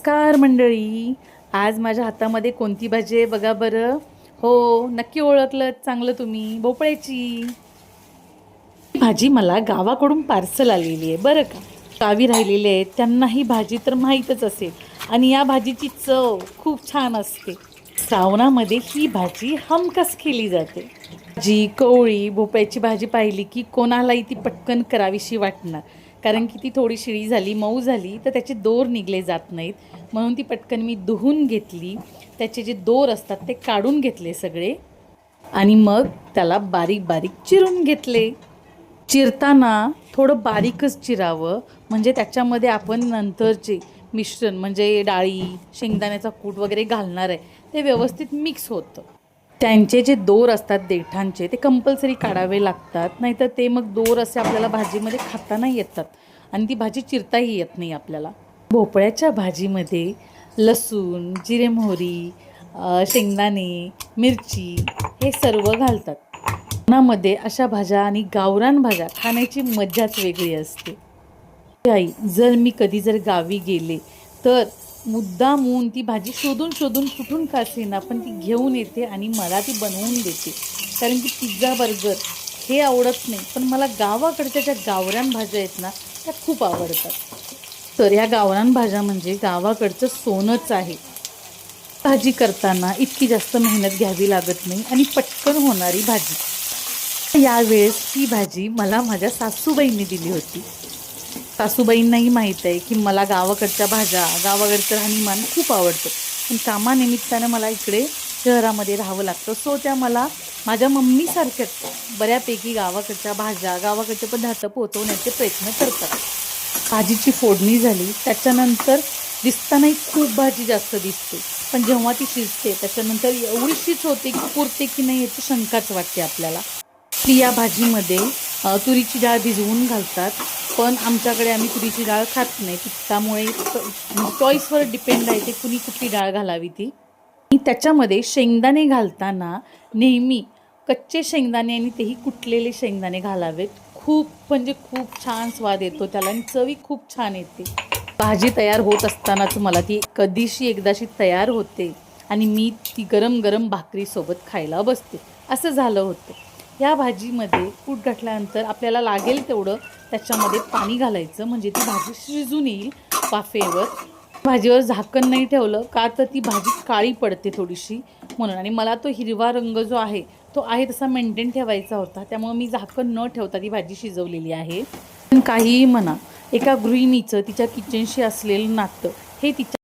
नमस्कार मंडळी. आज माझ्या हातामध्ये कोणती भाजी आहे बघा बरं. हो, नक्की ओळखलं चांगलं तुम्ही, भोपळ्याची ही भाजी मला गावाकडून पार्सल आलेली आहे बरं का. गावी राहिलेले आहेत त्यांना ही भाजी तर माहीतच असेल आणि या भाजीची चव खूप छान असते. श्रावणामध्ये ही भाजी हमखास केली जाते. जी कवळी भोपळ्याची भाजी पाहिली की कोणालाही ती पटकन करावीशी वाटणार, कारण की ती थोडी शिळी झाली, मऊ झाली तर त्याचे दोर निघले जात नाहीत. म्हणून ती पटकन मी धुवून घेतली, त्याचे जे दोर असतात ते काढून घेतले सगळे आणि मग त्याला बारीक बारीक चिरून घेतले. चिरताना थोडं बारीकच चिरावं, म्हणजे त्याच्यामध्ये आपण नंतरचे मिश्रण म्हणजे डाळी, शेंगदाण्याचा कूट वगैरे घालणार आहे ते व्यवस्थित मिक्स होतं. त्यांचे जे दोर असतात देठांचे ते कंपल्सरी काढावे लागतात, नाहीतर ते मग दोर असे आपल्याला भाजीमध्ये खाता नाही येतात आणि ती भाजी चिरताही येत नाही आपल्याला. भोपळ्याच्या भाजीमध्ये लसूण, जिरे मोहरी, शेंगदाणे, मिरची हे सर्व घालतात. कोकणामध्ये अशा भाज्या आणि गावरान भाज्या खाण्याची मज्जाच वेगळी असते. आई जर मी कधी जर गावी गेले तर मुद्दामून ती भाजी शोधून शोधून कुठून का असेना पण ती घेऊन येते आणि मला ती बनवून देते. कारण की पिझ्झा बर्गर हे आवडत नाही, पण मला गावाकडच्या ज्या गावरान भाज्या आहेत ना त्या खूप आवडतात. तर ह्या गावरान भाज्या म्हणजे गावाकडचं सोनंच आहे. भाजी करताना इतकी जास्त मेहनत घ्यावी लागत नाही आणि पटकन होणारी भाजी. यावेळेस ही भाजी मला माझ्या सासूबाईंनी दिली होती. सासूबाईंनाही माहीत आहे की मला गावाकडच्या भाज्या, गावाकडचं राहणीमान खूप आवडतं, पण कामानिमित्तानं मला इकडे शहरामध्ये राहावं लागतं. सो त्या मला माझ्या मम्मीसारख्याच बऱ्यापैकी गावाकडच्या भाज्या, गावाकडचे पदार्थ पोहोचवण्याचे प्रयत्न करतात. भाजीची फोडणी झाली त्याच्यानंतर दिसतानाही खूप भाजी जास्त दिसते, पण जेव्हा ती शिजते त्याच्यानंतर एवढीशीच होते की पुरते की नाही याची शंकाच वाटते आपल्याला. ती या भाजीमध्ये तुरीची डाळ भिजवून घालतात, पण आमच्याकडे आम्ही तुरीची डाळ खात नाही, त्यामुळे चॉईसवर डिपेंड आहे ते कुणी कुठली डाळ घालावी ती. आणि त्याच्यामध्ये शेंगदाणे घालताना नेहमी कच्चे शेंगदाणे आणि तेही कुटलेले शेंगदाणे घालावेत. खूप म्हणजे खूप छान स्वाद येतो त्याला आणि चवी खूप छान येते. भाजी तयार होत असतानाच मला ती कधीशी एकदाशी तयार होते आणि मी ती गरम गरम भाकरीसोबत खायला बसते. असं झालं होतं. या भाजीमध्ये कूट घातल्यानंतर आपल्याला लागेल तेवढं त्याच्यामध्ये पाणी घालायचं, म्हणजे ती भाजी शिजून येईल वाफेवर. भाजीवर झाकण नाही ठेवलं का तर ती भाजी काळी पडते थोडीशी म्हणून, आणि मला तो हिरवा रंग जो आहे तो आहे तसा मेंटेन ठेवायचा होता, त्यामुळे मी झाकण न ठेवता ती भाजी शिजवलेली आहे. पण काहीही म्हणा, एका गृहिणीचं तिच्या किचनशी असलेलं नातं हे तिच्या